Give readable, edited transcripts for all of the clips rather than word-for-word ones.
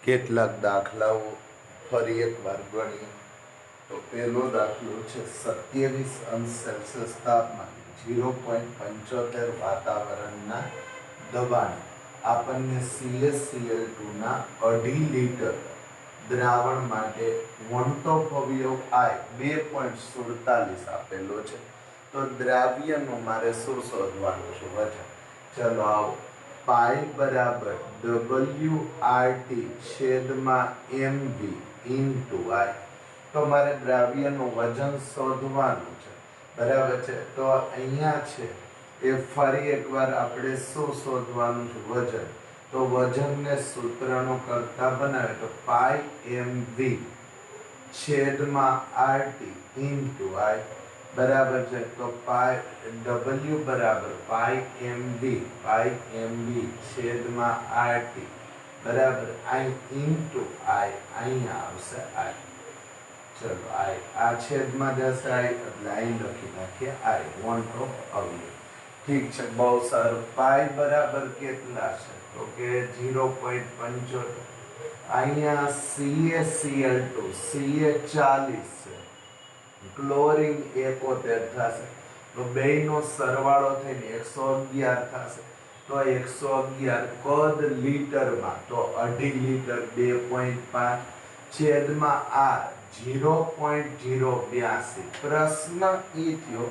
કેટલાક દાખલાઓ ફરી એકવાર ગણીએ તો પહેલો દાખલો છે 27 અંશ સેલ્સિયસ તાપમાન 0.75 વાતાવરણના દબાણ આપણને CaCl2 ના 2.5 લિટર દ્રાવણ માટે વોન્ટ ઓફ અવયવ I 2.47 આપેલો છે તો દ્રાવ્યનું મારે શું શોધવાનું છે વજન ચલો આવો પાઈ બરાબર WRT છેદમાં MV ઇન્ટુ I તો મારે દ્રાવ્યનું વજન શોધવાનું છે બરાબર છે તો અહીંયા છે એ ફરી એકવાર આપણે શું શોધવાનું છે વજન તો વજનને સૂત્રનો કરતા બનાવે તો પાઈ MV છેદમાં RT ઇન્ટુ I બરાબર છે તો પાઈ W બરાબર પાઈ MV છેદમાં RT બરાબર I ઇન્ટુ I અહીંયા આવશે I ચલો I આ છેદમાં જશે I એટલે I લખી નાખીએ I વોન્ટ ઓફ અવયવ ઠીક છે બહુ સારું પાઈ બરાબર કેટલા છે તો કે 0.75 અહીંયા CaCl2 Ca40 છે ક્લોરીન 71 થશે તો બેયનો સરવાળો થઈને 111 થશે તો 111 કદ લીટરમાં તો 2.5 લિટર 2.5 છેદમાં R 0.082 પ્રશ્ન એ થયો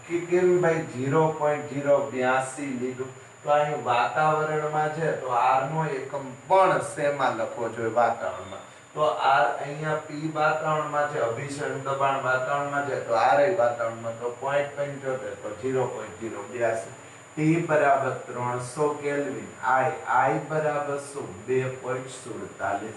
કે કેમ ભાઈ 0.082 લીધું તો અહીં વાતાવરણમાં છે તો R નો એકમ પણ શેમાં લખવો જોઈએ વાતાવરણમાં તો R અહીંયા P વાતાવરણમાં છે અભિસરણ દબાણ વાતાવરણમાં છે તો R વાતાવરણમાં તો 0.75 તો 0.082 T બરાબર 300 કેલ્વિન I બરાબર શું 2.47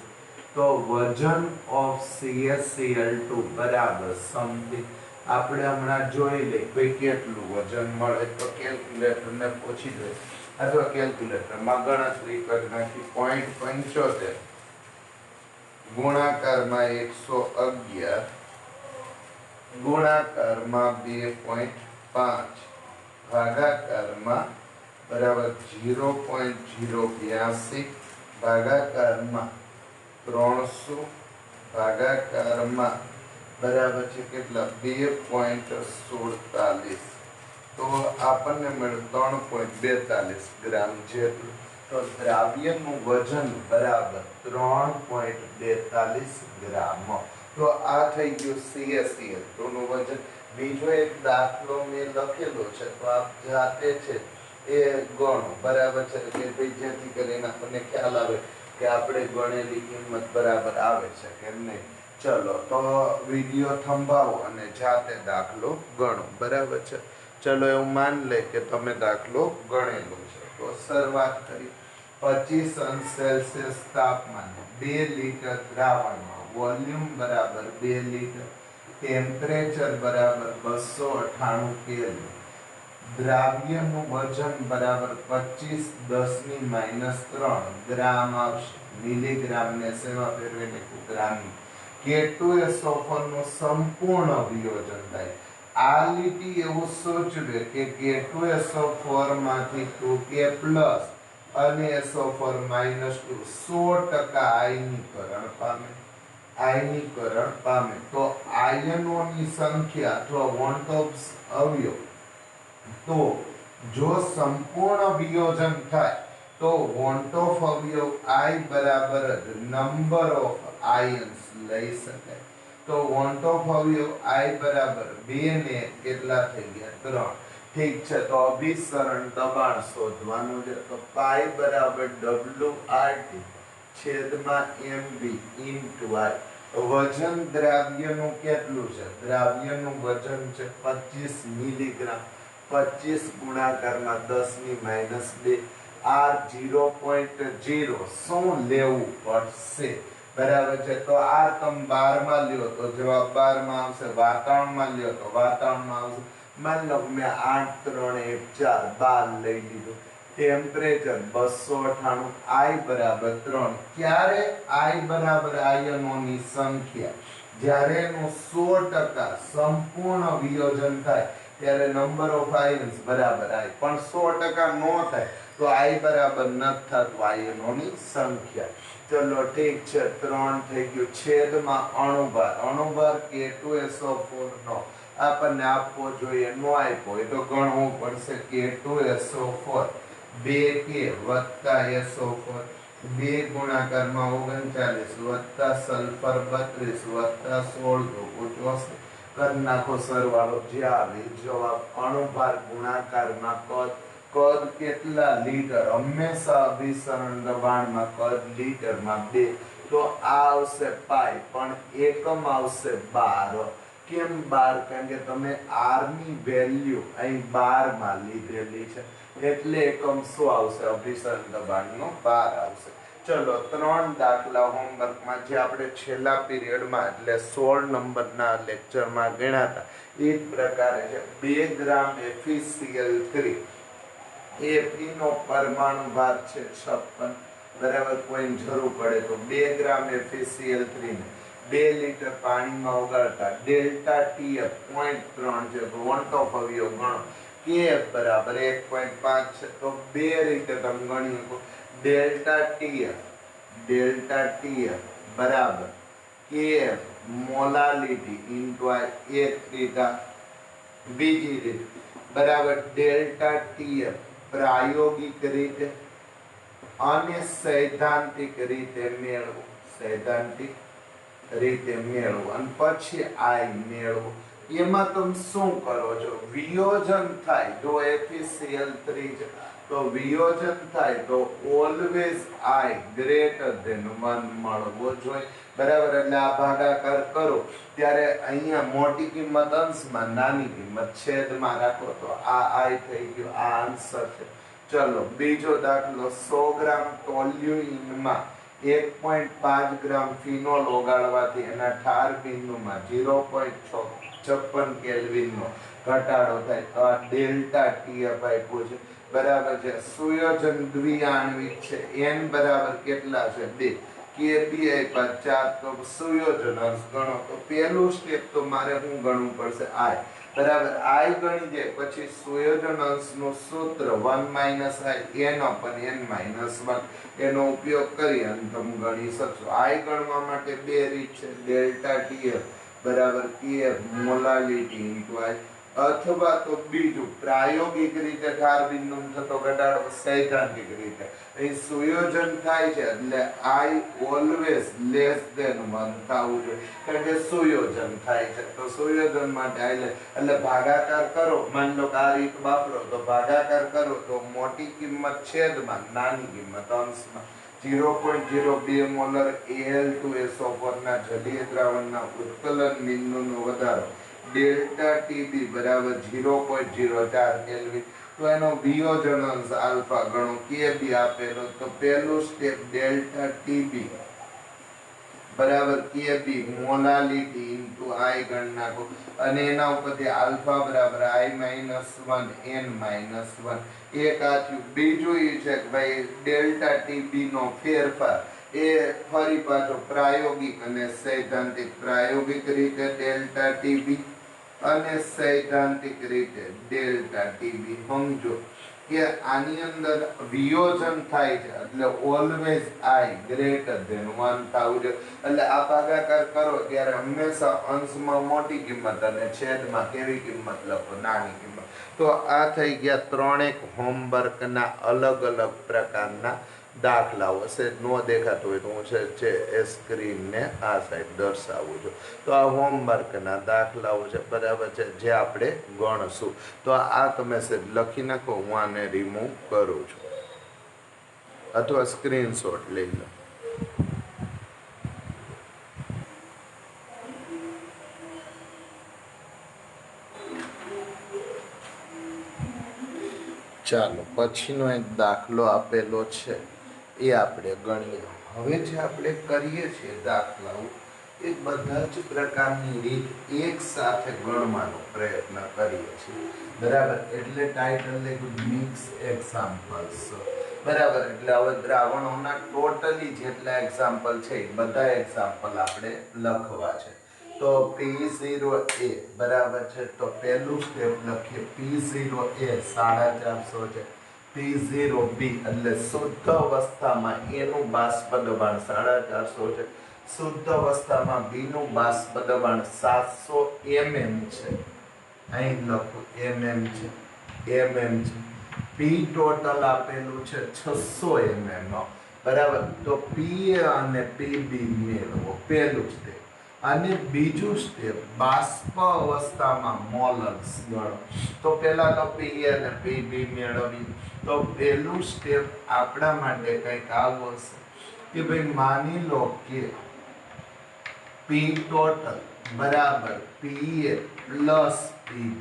તો વજન ઓફ CaCl2 બરાબર સમથિંગ આપણે હમણાં જોઈ લે ભાઈ કેટલું વજન મળે તો કેલ્ક્યુલેટરને પૂછી દે અથવા કેલ્ક્યુલેટરમાં ગણતરી કરી નાખી 0.75 ગુણાકારમાં 111 ગુણાકારમાં 2.5 ભાગાકારમાં બરાબર 0.082 ભાગાકારમાં 300 ભાગાકારમાં બરાબર છે કેટલા 2.47 તો આપણને મળ્યું 3.42 ગ્રામ જેટલું તો દ્રાવ્યનું વજન બરાબર 3.42 ગ્રામ તો આ થઈ ગયું CaCl2 નું વજન બીજો એક દાખલો મેં લખેલો છે તો આપ જાતે છે એ ગણો બરાબર છે કે ભાઈ જેથી કરીને આપણને ખ્યાલ આવે કે આપણે ગણેલી કિંમત બરાબર આવે છે કે નહીં ચલો તો વિડિયો થંભાવો અને જાતે દાખલો ગણો બરાબર છે ચલો એવું માન લે કે તમે દાખલો ગણેલો છે તો શરૂઆત કરી 25 અંશ સેલ્સિયસ તાપમાન 2 લિટર દ્રાવણમાં વોલ્યુમ બરાબર 2 લિટર ટેમ્પરેચર બરાબર 298 કેલ્વિન દ્રાવ્યનું વજન બરાબર 25 10 - 3 ગ્રામ આવશે મિલીગ્રામને સેવા ફેરવીને ગ્રામ K2SO4 નું સંપૂર્ણ વિયોજન થાય આ લીટી એવું સૂચવે કે K2SO4 માંથી 2K પ્લસ અને SO4 -2 100% આયનીકરણ પામે તો આયનોની સંખ્યા અથવા વોન્ટ ઓફ અવયવ તો જો સંપૂર્ણ વિયોજન થાય તો વોન્ટ ઓફ અવયવ I બરાબર જ નંબર ઓફ આયન્સ લઈ શકાય તો વોન્ટ ઓફ અવયવ I બરાબર 2 ને કેટલા થઈ ગયા 3 ઠીક છે તો અભિસરણ દબાણ શોધવાનું છે તો પાઈ બરાબર WRT છેદમાં MV ઇન્ટુ I વજન દ્રાવ્યનું કેટલું છે દ્રાવ્યનું વજન છે 25 મિલીગ્રામ 25 ગુણાકારમાં 10 - 2 R 0.0 શું લેવું પડશે બરાબર છે તો આ તમે 12 માં લ્યો તો જવાબ 12 માં આવશે વાતાવરણમાં લ્યો તો વાતાવરણમાં આવશે માન લો મેં 8 3 1 4 12 લઈ લીધું ટેમ્પરેચર 298 I બરાબર 3 ક્યારે I બરાબર આયનોની સંખ્યા જ્યારે એનું 100% સંપૂર્ણ વિયોજન થાય ત્યારે નંબર ઓફ આયન્સ બરાબર I પણ 100% નો થાય तो आई बराबर न थતું आयनोनी संख्या। चलो ठीक है, 3 થઈ ગયું। છેદમાં અણુભાર K2SO4 નો આપણને આપવો જોઈએ, નો આપ્યો હોય તો ગણવું પડશે। K2SO4 2K વત્તા SO4 2 ગુણાકારમાં 39 વત્તા સલ્ફર 32 વત્તા 16 84 કર નાખો સરવાળો, જે આવે જવાબ। અણુભાર ગુણાકારમાં કદ કેટલા લીટર, હંમેશા અભિસરણ દબાણમાં કદ લીટરમાં 2, તો આ આવશે પાઈ, પણ એકમ આવશે બાર। કેમ બાર? કારણ કે તમે r ની વેલ્યુ અહીં 12 માં લીધેલી છે, એટલે એકમ શું આવશે? અભિસરણ દબાણનો 12 આવશે। ચલો 3 દાખલા હોમવર્કમાં જે આપણે છેલ્લા પીરિયડમાં એટલે 16 નંબરના લેક્ચરમાં ગણ્યા હતા એ જ પ્રકારે છે। 2 ગ્રામ FeCl3 Fe નો પરમાણુ ભાર છે 56, બરાબર। કોઈ જરૂર પડે તો 2 ગ્રામ FeCl3 ને 2 લીટર પાણીમાં ઓગાળતા ડેલ્ટા TF 0.3 છે, વોન્ટ ઓફ અવયવ ગણો। KF બરાબર 1.5 છે, તો 2 રીતે તમે ગણી શકો। ડેલ્ટા TF બરાબર KF મોલાલિટી ઇન્ટુ આ 1 લીટર। બીજી રીત બરાબર ડેલ્ટા TF પ્રાયોગિક રીતે અને સૈદ્ધાંતિક રીતે મેળવો, સૈદ્ધાંતિક રીતે મેળવો અને પછી આઈ મેળવો। એમાં તમે શું કરો છો? વિયોજન થાય, જો FeCl3 છે તો વિયોજન થાય તો ઓલવેઝ આઈ ગ્રેટર ધેન 1 મળવો જોઈએ, બરાબર। એટલે આ ભાગાકાર કરો ત્યારે અહીંયા મોટી કિંમત અંશમાં, નાની કિંમત છેદમાં રાખો, તો આ આઈ થઈ ગયો, આ આન્સર છે। ચલો બીજો દાખલો, 100 ગ્રામ ટોલ્યુઇનમાં 1.5 ગ્રામ ફિનોલ ઓગાળવાથી એના ઠાર બિંદુમાં 0.56 કેલ્વિનનો ઘટાડો થાય, તો આ ડેલ્ટા TF આપ્યું છે, બરાબર છે। સુયોજન દ્વિઆણ્વિક છે, n બરાબર કેટલા છે? 2, Kb આપ્યા 4, તો સુયોજન અંશ ગણો। તો પહેલું સ્ટેપ તો મારે શું ગણવું પડશે? આઈ, બરાબર। આઈ ગણી દે પછી સુયોજન અંશનું સૂત્ર 1 - i n/n-1 એનો ઉપયોગ કરી અને તમે ગણી શકશો। આઈ ગણવા માટે 2 રીત છે, ડેલ્ટા TF બરાબર KF મોલાલિટી ઇન્ટુ આઈ, અથવા તો બીજું પ્રાયોગિક રીતે ઠાર બિંદુનો થતો ઘટાડો, સૈદ્ધાંતિક રીતે અહીં સુયોજન થાય છે એટલે આઈ ઓલવેઝ લેસ ધેન 1 થવું જોઈએ, કારણ કે સુયોજન થાય છે। તો સુયોજન માટે આઈ એટલે ભાગાકાર કરો, માની લો કે આ રીત વાપરો તો ભાગાકાર કરો તો મોટી કિંમત છેદમાં, નાની કિંમત અંશમાં। 0.02 મોલર Al2SO4 ના જલીય દ્રાવણના ઉત્કલન બિંદુનો વધારો ડેલ્ટા TB બરાબર 0.04 કેલ્વિન, તો એનો વિયોજન અંશ આલ્ફા ગણો। Kb આપેલો, તો પહેલું સ્ટેપ ડેલ્ટા TB બરાબર Kb મોલાલિટી ઇન્ટુ આઈ ગણ નાખો અને એના ઉપરથી આલ્ફા બરાબર i - 1 એક આ થયું। બીજું એ છે કે ભાઈ ડેલ્ટા TB નો ફેરફાર એ ફરી પાછો પ્રાયોગિક અને સૈદ્ધાંતિક, પ્રાયોગિક રીતે ડેલ્ટા TB અને સૈદ્ધાંતિક રીતે ડેલ્ટા TB। સમજો કે આની અંદર વિયોજન થાય છે એટલે ઓલવેઝ આઈ ગ્રેટર ધેન 1 થવું જોઈએ, એટલે આ ભાગાકાર કરો ત્યારે હંમેશા અંશમાં મોટી કિંમત અને છેદમાં કેવી કિંમત લખો? નાની કિંમત। તો આ થઈ ગયા 3 હોમવર્કના અલગ અલગ પ્રકારના દાખલાઓ છે। નો દેખાતો હોય તો હું છે એ સ્ક્રીનને આ સાઈડ દર્શાવું છું। તો આ હોમવર્કના દાખલાઓ છે, બરાબર છે, જે આપણે ગણશું। તો આ તમે લખી નાખો, હું આને રિમૂવ કરું છું અથવા સ્ક્રીનશોટ લઈ લો। ચાલો પછીનો એક દાખલો આપેલો છે એ આપણે ગણીએ। હવે જે આપણે કરીએ છીએ દાખલાઓ એ બધા જ પ્રકારની રીત એક સાથે ગણવાનો પ્રયત્ન કરીએ છીએ, બરાબર। એટલે ટાઇટલ લખ્યું મિક્સ એક્ઝામ્પલ્સ, બરાબર। એટલે હવે દ્રાવણોના ટોટલી જેટલા એક્ઝામ્પલ છે એ બધા એક્ઝામ્પલ આપણે લખવા છે। તો P0A બરાબર છે, તો પહેલું સ્ટેપ લખીએ P0A 450 છે, P0B એટલે શુદ્ધ અવસ્થામાં A નું બાષ્પ દબાણ 450 છે, શુદ્ધ અવસ્થામાં B નું બાષ્પ દબાણ 700 mm છે. અહીં લખો mm છે, P ટોટલ આપેલું છે 600 mm, બરાબર. તો P અને PB મેળવો, પહેલું સ્ટેપ. અને બીજું સ્ટેપ બાષ્પ અવસ્થામાં મોલર્સ ગણો. તો પહેલા તો P અને PB મેળવી. તો પહેલું સ્ટેપ આપણા માટે કંઈક આવું હશે કે ભાઈ માની લો કે P ટોટલ બરાબર PA પ્લસ PB.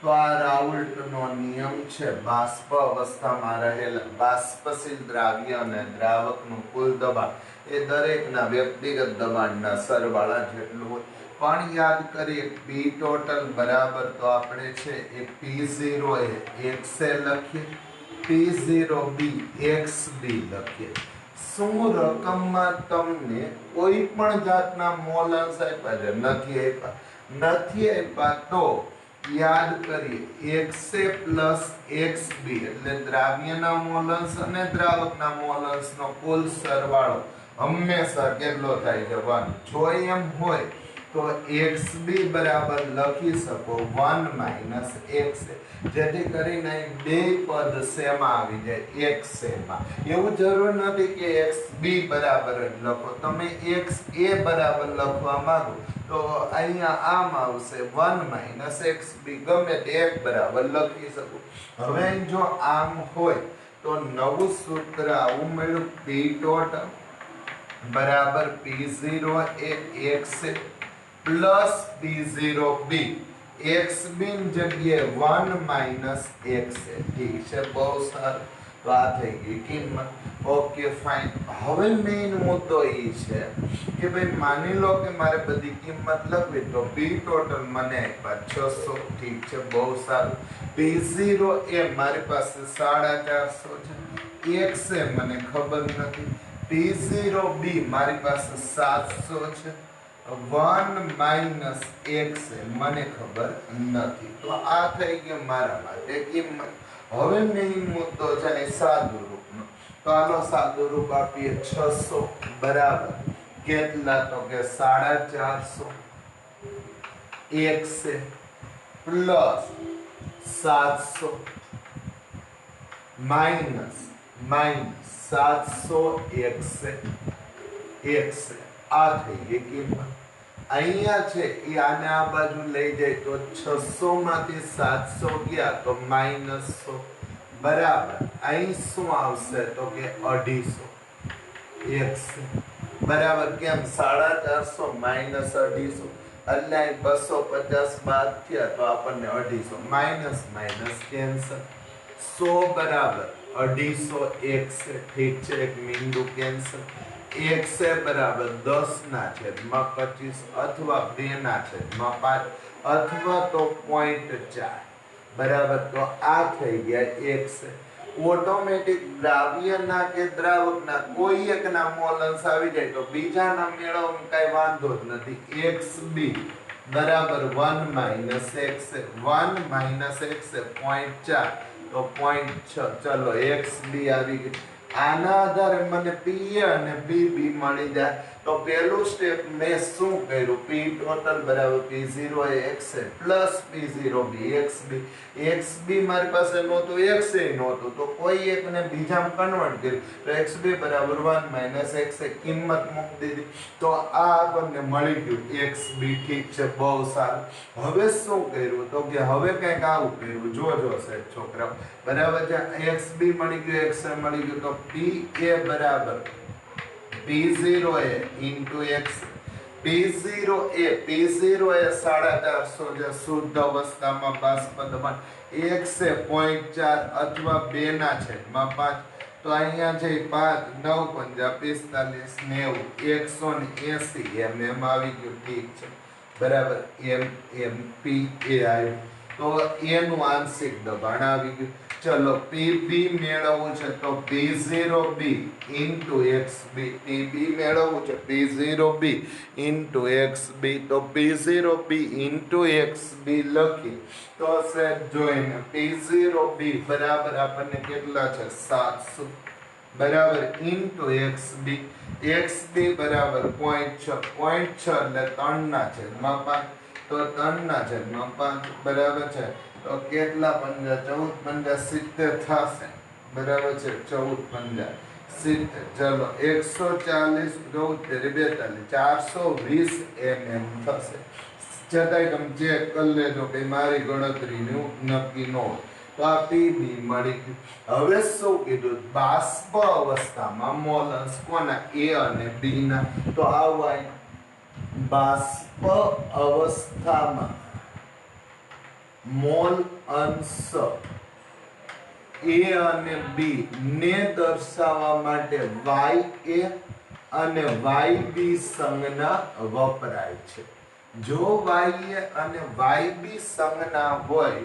તો આ રાઉલ્ટનો નિયમ છે, બાષ્પ અવસ્થામાં રહેલા બાષ્પશીલ દ્રાવ્ય અને દ્રાવકનું કુલ દબાણ એ દરેકના વ્યક્તિગત દબાણના સરવાળા જેટલું હોય. પણ યાદ કરીએ P ટોટલ બરાબર તો આપણે છે એ P0 એ XA લખીએ, P0B XB લખીએ. શું રકમમાં તમને કોઈ પણ જાતના મોલન્સ આપ્યા છે? નથી આપ્યા તો યાદ કરીએ XA પ્લસ XB એટલે દ્રાવ્યના મોલન્સ અને દ્રાવકના મોલન્સનો કુલ સરવાળો હંમેશા કેટલો થાય છે? 1. જો એમ હોય તો XB બરાબર લખી શકો 1 - XA, જેથી કરીને બે પદ શેમાં આવી જાય? XA. એવું જરૂર નથી કે XB બરાબર જ લખો, તમે XA બરાબર લખવા માંગો તો અહીંયા આમ આવશે 1 - XB, ગમે તે એક બરાબર લખી શકો. હવે જો આમ હોય તો નવું સૂત્ર આવું મળ્યું, P ટોટલ બરાબર P0 એ XA પ્લસ P0B XB ની જગ્યાએ 1 - XA. ઠીક છે, બહુ સારું. તો આ થઈ ગઈ કિંમત. Okay fine. હવે મેઇન મુદ્દો એ છે કે ભાઈ માની લો કે મારે બધી કિંમત લખવી, તો P ટોટલ મને આપ્યા 600. ઠીક છે, બહુ સારું. P0 એ મારી પાસે 450 છે, XA મને ખબર નથી, P0B મારી પાસે 700 છે, 1 - XA મને ખબર નથી. તો આ થઈ ગયું મારા માટે કિંમત. હવે મેઇન મુદ્દો છે એ સાદુ રૂપનો. તો આનો સાદુ રૂપ આપીએ 600 બરાબર કેટલા? તો કે 450 XA પ્લસ 700 માઇનસ 700 XA. આ થઈ ગઈ કિંમત. અહીંયા છે એ આને આ બાજુ લઈ જાય તો 600 માંથી 700 ગયા તો -100 બરાબર. અહીં શું આવશે? તો કે 250 XA બરાબર. કેમ? 450 - 250 એટલે 250 બાદ થયા તો આપણને 250 માઇનસ કેન્સલ. 100 બરાબર 250 XA. ઠીક છે, એક મીંડું કેન્સલ. XA બરાબર 10/25 અથવા 2/5 અથવા તો 0.4 બરાબર. તો આ થઈ ગયા XA. ઓટોમેટિક દ્રાવ્યના કે દ્રાવકના કોઈ એકના મોલન્સ આવી જાય તો બીજાના મેળવવામાં કઈ વાંધો જ નથી. XB બરાબર 1 - XA. 1 - XA 0.4 તો 0.6. ચલો XB આવી ગઈ. આના આધારે મને PA અને PB મળી જાય. તો પહેલું સ્ટેપ મેં શું કર્યું? P ટોટલ બરાબર P0 XA plus P0B XB. XB મારી પાસે નહોતું, XA નહોતું, તો કોઈ એકને બીજામાં કન્વર્ટ કર્યું તો XB બરાબર 1 - XA કિંમત મૂકી દીધી. તો આ આપણને મળી ગયું XB. ઠીક છે, બહુ સારું. હવે શું કર્યું? તો કે હવે કંઈક આવું કર્યું, જોજો સાહેબ છોકરા બરાબર છે. XB મળી ગયું, XA મળી ગયું. તો PA બરાબર P0 A into X. P0 A 450 જે શુદ્ધ અવસ્થામાં બાષ્પ દબાણ, XA 0.4 અથવા 2/5. તો અહીંયા છે 5 9 5 45 90 180 mm આવી ગયું. ઠીક છે, બરાબર. MPa આવ્યું. તો એનું આંશિક દબાણ આવી ગયું. चलो पीबी मेळवવું છે તો p0b into xb pb મેળવવું છે p0b into xb તો p0b into xb લખી તો સાહેબ જોઈને p0b બરાબર આપણને કેટલા છે 700 બરાબર into xb xb બરાબર 0.6 એટલે 3 ના છેદમાં 5 તો 3 ના છેદમાં 5 બરાબર છે તો કેટલા 15 14 15 70 થશે બરાબર છે 14 15 70 ચલો 140 72 420 mm થશે છતાંય તમે ચેક કરી લેજો કે મારી ગણતરીનું નક્કી ન હોય તો આ પીબી મળી ગયું હવે શું કીધું બાષ્પ અવસ્થામાં મોલન્સ કોના એ અને બી ના તો આવા બાષ્પ અવસ્થામાં મોલ અંશ એ અને બી ને દર્શાવવા માટે YA અને YB સંજ્ઞા વપરાય છે જો YA અને YB સંજ્ઞા હોય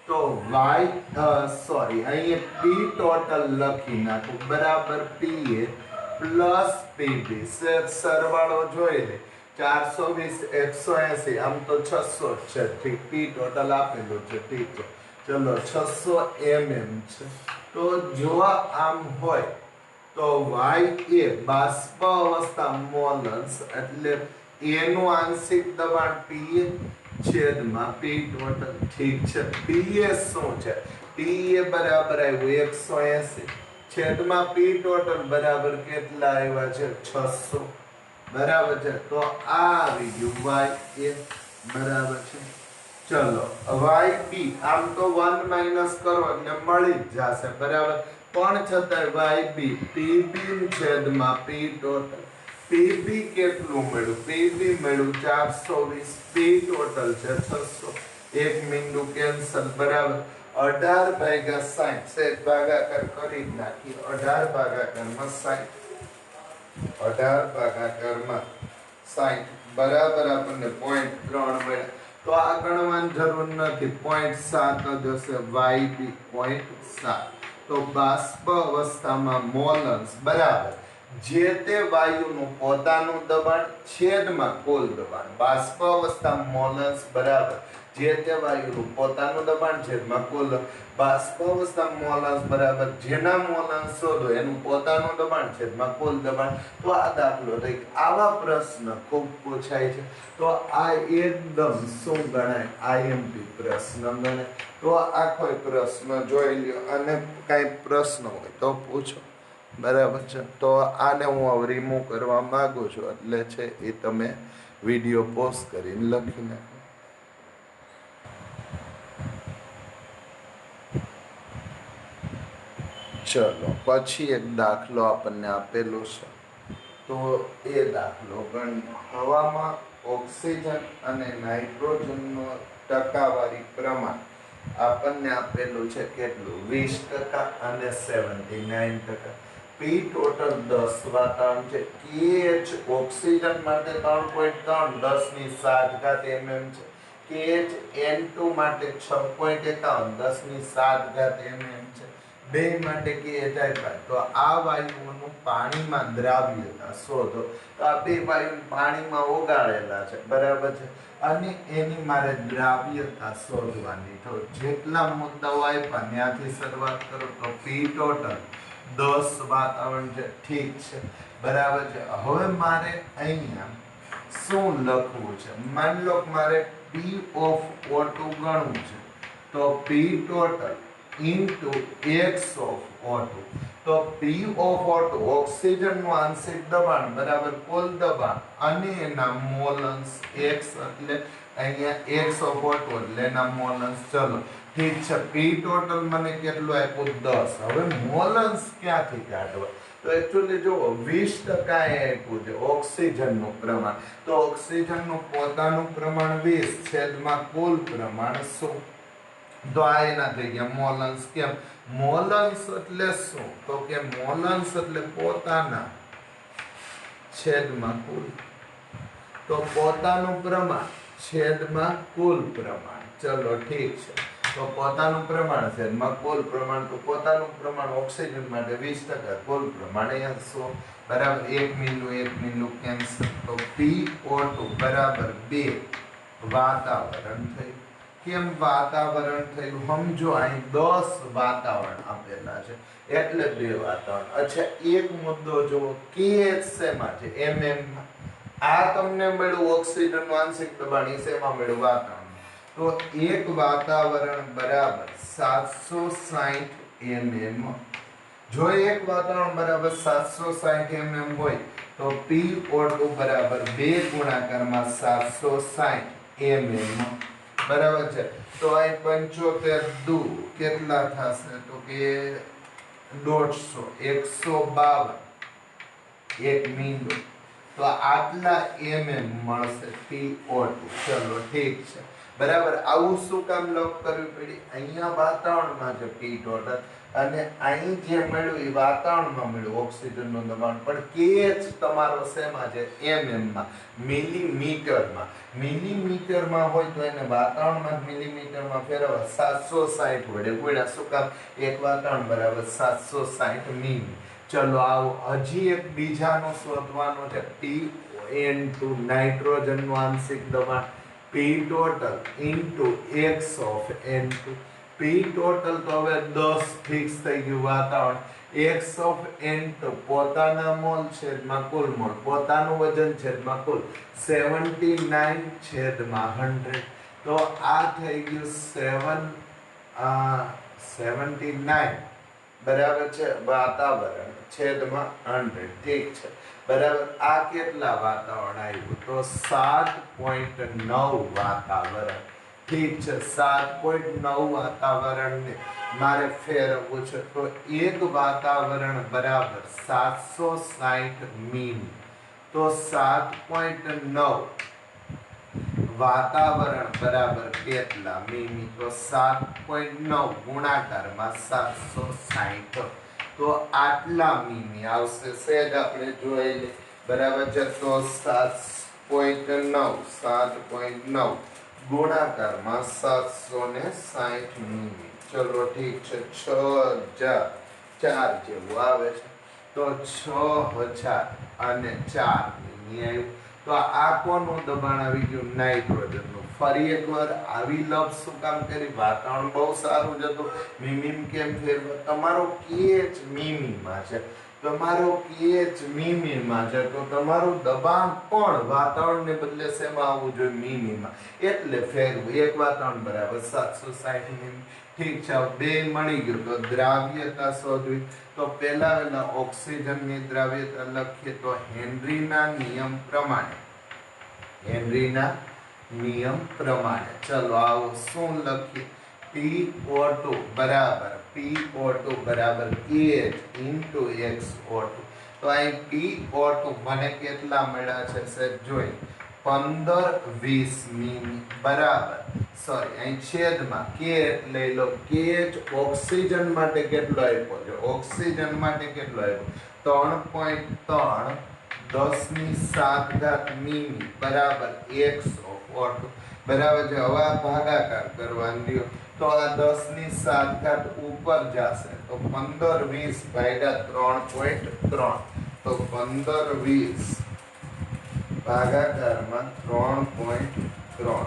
તો અહીંયા P ટોટલ લખી નાખું બરાબર PA પ્લસ PB સરવાળો જોઈ લે 420 180 આમ તો 600 છે ઠીક P ટોટલ આપેલું છે ઠીક છે ચલો 600 mm છે તો જો આમ હોય તો YA બાષ્પ અવસ્થા મોલન્સ એટલે A નું આંશિક દબાણ PA છેદમાં P ટોટલ ઠીક છે PA શું છે PA બરાબર આવ્યું 180 છેદમાં P ટોટલ બરાબર કેટલા આવ્યા છે 600 બરાબર છે તો આ આવી ગયું YA બરાબર છે ચલો YB આમ તો 1 માઈનસ કરો એટલે મળી જ જશે બરાબર પણ છતાંય YB PB છેદમાં P ટોટલ PB કેટલું મળ્યું PB મળ્યું 420 P ટોટલ છે 600 એક બિંદુ કેન્સલ બરાબર 18 ભાગ્યા 60 છે ભાગાકાર કરી નાખી 18 ભાગાકારમાં 60 18 ભાગાકારમાં 60 બરાબર આપણને 0.3 મળે તો આ ગણવાની જરૂર નથી 0.7 જ હશે YB 0.7 તો બાષ્પ અવસ્થામાં મોલન્સ બરાબર જે તે વાયુનું પોતાનું દબાણ છેદમાં કુલ દબાણ બાષ્પ અવસ્થામાં મોલન્સ બરાબર જે તે વાયુનું પોતાનું દબાણ છેદમાં કુલ બાષ્પ અવસ્થામાં મોલન્સ બરાબર જેના મોલન્સ શોધો એનું પોતાનું દબાણ છેદમાં કુલ દબાણ તો આ દાખલો થઈ આવા પ્રશ્ન ખૂબ પૂછાય છે તો આ એકદમ શું ગણાય IMP પ્રશ્ન ગણાય તો આખો પ્રશ્ન જોઈ લ્યો અને કઈ પ્રશ્ન હોય તો પૂછો બરાબર છે તો આને હું હવે રિમૂવ કરવા માંગુ છું એટલે છે એ તમે વિડીયો પોસ્ટ કરીને લખી નાખો ચલો પછી એક દાખલો આપણને આપેલો છે તો એ દાખલો ગણી હવામાં ઓક્સિજન અને નાઇટ્રોજનનો ટકાવારી પ્રમાણ આપણને આપેલું છે કેટલું 20% અને 79%. P ટોટલ 10 વાતાવરણ છે KH ઓક્સિજન માટે 3.3 10⁷ mm છે KH N2 માટે 6.51 10⁷ mm છે બે માટે KH આપ્યા તો આ વાયુઓનું પાણીમાં દ્રાવ્યતા શોધો તો આ બે વાયુ પાણીમાં ઓગાળેલા છે બરાબર છે અને એની મારે દ્રાવ્યતા શોધવાની તો જેટલા મુદ્દાઓ આપ્યા ત્યાંથી શરૂઆત કરો તો P ટોટલ 10 વાતાવરણ છે ઠીક છે બરાબર છે હવે મારે અહીંયા શું લખવું છે માની લો મારે P of O2 ગણવું છે તો P total into X of O2 તો P of O2 ઓક્સિજનનું આંશિક દબાણ બરાબર કુલ દબાણ અને એના મોલન્સ X એટલે અહીંયા X of O2 એટલે એના મોલન્સ ચલો ઠીક છે P ટોટલ મને કેટલું આપ્યું 10 હવે મોલન્સ ક્યાંથી કાઢવા તો એકચ્યુઅલી જો 20% આપ્યું છે ઓક્સિજનનું પ્રમાણ તો ઓક્સિજનનું પોતાનું પ્રમાણ 20 છેદમાં કુલ પ્રમાણ શું તો આ એના થઈ ગયા મોલન્સ કેમ મોલન્સ એટલે શું તો કે મોલન્સ એટલે પોતાના છેદમાં કુલ તો પોતાનું પ્રમાણ છેદમાં કુલ પ્રમાણ ચલો ઠીક છે તો પોતાનું પ્રમાણ છેદમાં કુલ પ્રમાણ, તો પોતાનું પ્રમાણ ઓક્સિજન માટે 20%, કુલ પ્રમાણ 100 બરાબર 1 મિલી કેન્સલ. તો PO2 બરાબર 2 વાતાવરણ થયું. કેમ વાતાવરણ થયું સમજો, અહીં 10 વાતાવરણ આપેલા છે એટલે 2 વાતાવરણ. અચ્છા એક મુદ્દો જો, KH શેમાં છે? MM. આ તમને મળ્યું ઓક્સિજનનું આંશિક દબાણ, શેમાં મળ્યું? વાતાવરણ. તો એક વાતાવરણ બરાબર 760 mm. જો એક વાતાવરણ બરાબર 760 mm હોય તો PO2 બરાબર 2 ગુણાકારમાં 760 mm બરાબર છે. તો અહીં 75 દુ કેટલા થશે? તો કે 150, 152 એક મીંડો. તો આટલા mm મળશે PO2. ચલો ઠીક છે બરાબર. આવું શું કામ લખ કરવી પડી? અહીંયા વાતાવરણમાં છે P ટોટલ અને અહીં જે મળ્યું એ વાતાવરણમાં મળ્યું ઓક્સિજનનું દબાણ, પણ KH તમારો શેમાં છે? mm માં, મિલીમીટરમાં. મિલીમીટરમાં હોય તો એને વાતાવરણમાં મિલીમીટરમાં ફેરવવા 760 વડે ગુણ્યા. શું કામ? એક વાતાવરણ બરાબર 760 મિલી. ચલો આવો હજી એક બીજાનું શોધવાનું છે. PN2 નાઇટ્રોજનનું આંશિક દબાણ, P total into X of N2. P total તો હવે 10 ફિક્સ થઈ ગયું વાતાવરણ. X of N2 પોતાના મોલ છેદમાં કુલ મોલ, પોતાનું વજન છેદમાં કુલ 79/100. તો આ થઈ ગયું 79 બરાબર છે વાતાવરણ છેદમાં 100. ઠીક છે બરાબર. આ કેટલા વાતાવરણ આવ્યું? તો 7.9 વાતાવરણ. ઠીક છે 7.9 વાતાવરણને મારે ફેરવવું છે. તો એક વાતાવરણ બરાબર 760 મિલી. તો 7.9 વાતાવરણ બરાબર કેટલા મિલી? તો 7.9 ગુણાકારમાં 760. તો આટલા મિલી આવશે. સહેજ આપણે જોઈ લે બરાબર છે. તો 7.9 ગુણાકારમાં 760 મિલી. ચલો ઠીક છે 6004 જેવું આવે છે. તો 6004 અને 4 મિલી આવ્યું. તો આ કોનું દબાણ આવી ગયું? નાઇટ્રોજનનું. ફરી એકવાર આવી લફ શું કામ કરી? વાતાવરણ બહુ સારું જ હતું. મિમીમ કેમ ફેરવા? તમારો KH મિમીમાં છે, તમારો KH મિમીમાં છે, તો તમારું દબાણ પણ વાતાવરણને બદલે શેમાં આવવું જોઈએ? મિમીમાં. એટલે ફેરવું. એક વાતાવરણ બરાબર 760 મિમી. ઠીક છે બે મળી ગયું. તો દ્રાવ્યતા શોધવી. તો પહેલા ઓક્સિજનની દ્રાવ્યતા લખીએ તો હેનરીના નિયમ પ્રમાણે. હેનરીના નિયમ પ્રમાણે ચલો આવો શું લખીએ? PO2 બરાબર KH into XO2. તો અહીં PO2 મને કેટલા મળ્યા છે સર જોઈ? 15-20 મિલી બરાબર. સોરી અહીં છેદમાં K લઈ લો. KH ઓક્સિજન માટે કેટલો આપ્યો છે? ઓક્સિજન માટે કેટલો આપ્યો? 3.3 10⁷ મિલી બરાબર XO2 બરાબર છે. હવે આ ભાગાકાર કરવાનું લ્યો. તો આ 10⁷ ઉપર જશે તો 15-20 ભાગ્યા 3.3. તો 15-20 ભાગાકારમાં 3.3.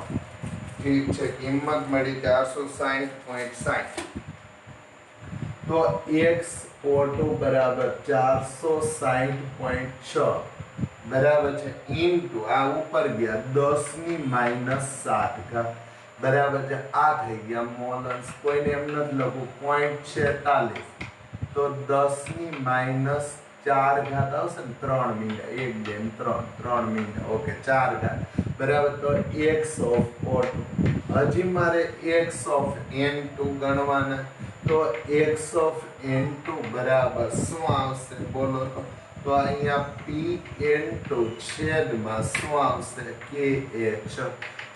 ઠીક છે. કિંમત મળી 460.60. તો XO2 બરાબર 460.6 બરાબર છે ઇન્ટુ આ ઉપર ગયા 10⁻⁷ બરાબર છે. આ થઈ ગયા મોલન્સ. કોઈને એમ નથી લખવું 0.46. તો 10⁻⁴ આવશે ને 3 મિનિટ 1 2 3 મિનિટ. ઓકે 4 ઘાત બરાબર. તો x of O2 હજી મારે x of N2 ગણવાના. તો x of N2 બરાબર શું આવશે બોલો તો? તો અહીંયા PN2 છેદમાં શું આવશે? KH.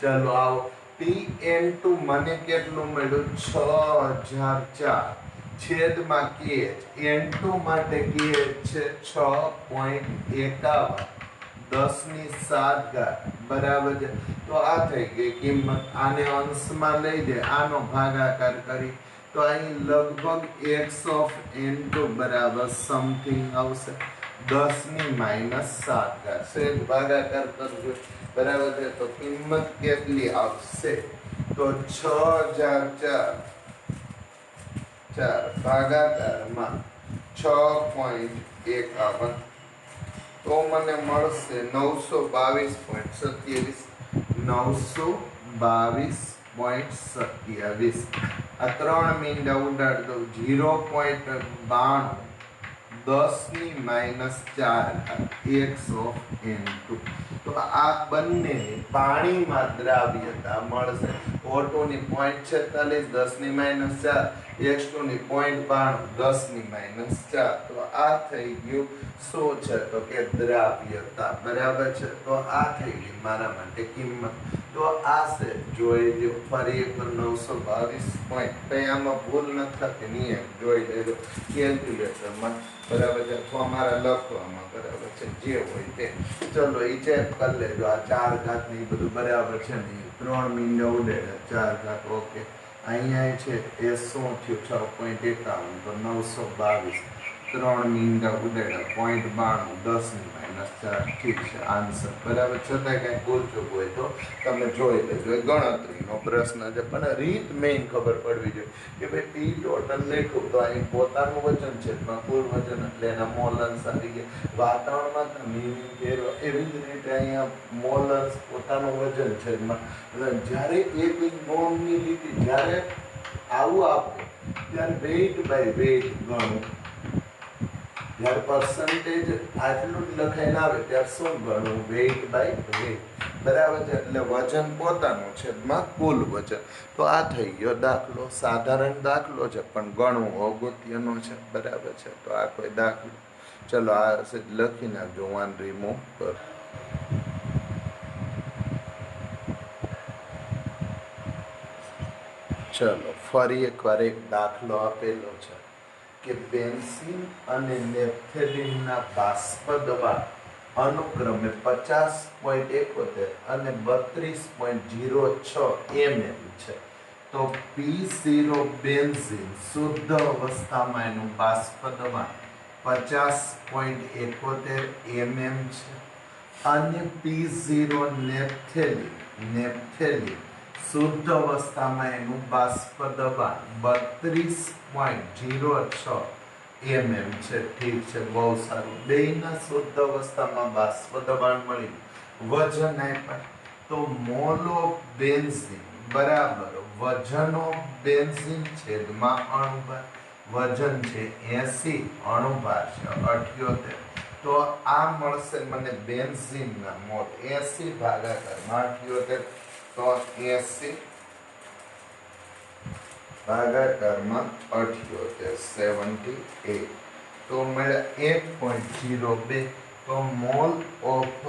ચલો આવો PN2 મને કેટલું મળ્યું? 6004 છેદમાં KH. N2 માટે KH છે 6.51 10⁻⁷ બરાબર છે। તો આ થઈ ગઈ કિંમત। આને અંશમાં લઈ દે, આનો ભાગાકાર કરી તો અહીં લગભગ x ઓફ n2 બરાબર સમથિંગ આવશે 10⁻⁷ સેજ ભાગાકાર કરજો બરાબર છે। તો કિંમત કેટલી આવશે? તો 6004 ભાગાકારમાં 6.51 તો મને મળશે 922.27 922.27 આ 3 મીંડા ઉડાડ દો 0.92 10⁻⁴ x ઓફ n2 તો આ બંને પાણીમાં દ્રાવ્યતા મળશે। O2 ની 0.46 10⁻⁴ x2 ની 0.92 10⁻⁴ તો આ થઈ ગયું શું છે? તો કે દ્રાવ્યતા બરાબર છે। તો આ થઈ ગઈ મારા માટે કિંમત। તો આ છે જોઈ લો ફરી એક 922 પોઈન્ટ કઈ આમાં ભૂલ ન થતી નિયમ જોઈ લેજો કેલ્ક્યુલેટરમાં બરાબર છે અથવા મારા લખવામાં બરાબર છે જે હોય તે। ચલો એ ચેક કરી લેજો આ 4 ઘાત ને બધું બરાબર છે ને 3 મીંડા ઉડે 4 ઘાત ઓકે। અહીંયા છે એ શું થયું 6.51 તો 922 3 મીંડા ઉડાડ્યા 0.92 10⁻⁴ ઠીક છે આન્સર બરાબર। છતાં કઈ ભૂલચૂક હોય તો તમે જોઈ લેજો એ ગણતરીનો પ્રશ્ન છે પણ રીત મેઇન ખબર પડવી જોઈએ કે ભાઈ પી ટોટલ લખ્યું તો અહીં પોતાનું વજન છે કુલ વજન એટલે એના મોલન્સ આવી ગયા વાતાવરણમાં મીનિંગ ફેરવા એવી જ રીતે અહીંયા મોલન્સ પોતાનું વજન છે જ્યારે એક નોર્મની લીટી જ્યારે આવું આપે ત્યારે વેઇટ બાય વેઇટ ગણવું જ્યારે પર્સન્ટેજ આટલું જ લખાઈને આવે ત્યારે શું ગણવું વેઇટ બાય વેઇટ બરાબર છે। એટલે વજન પોતાનું છે કુલ વજન। તો આ થઈ ગયો દાખલો સાધારણ દાખલો છે પણ ગણવું અગત્યનો છે બરાબર છે। તો આ કોઈ દાખલો ચલો આ લખી નાખજો વાન રિમૂવ કર। ચલો ફરી એકવાર એક દાખલો આપેલો છે કે બેન્ઝીન અને નેપ્થેલિનના બાષ્પ દબાણ અનુક્રમે 50.71 અને 32.06 mm છે। તો P0 બેન્ઝીન શુદ્ધ અવસ્થામાં એનું બાષ્પ દબાણ 50.71 mm છે અને P0 નેપ્થેલિન શુદ્ધ અવસ્થામાં એનું બાષ્પ દબાણ 32.06 mm છે। ઠીક છે બહુ સારું। બેયના શુદ્ધ અવસ્થામાં બાષ્પ દબાણ મળી વજન આપ્યા તો મોલ ઓફ બેન્ઝીન બરાબર વજન ઓફ બેન્ઝીન છેદમાં અણુભાર વજન છે 80 અણુભાર છે 78 તો આ મળશે મને બેન્ઝીનના મોલ 80 ભાગાકારમાં 78 તો 80 ભાગાકારમાં 78 78 તો મળ્યા 1.02 તો મોલ ઓફ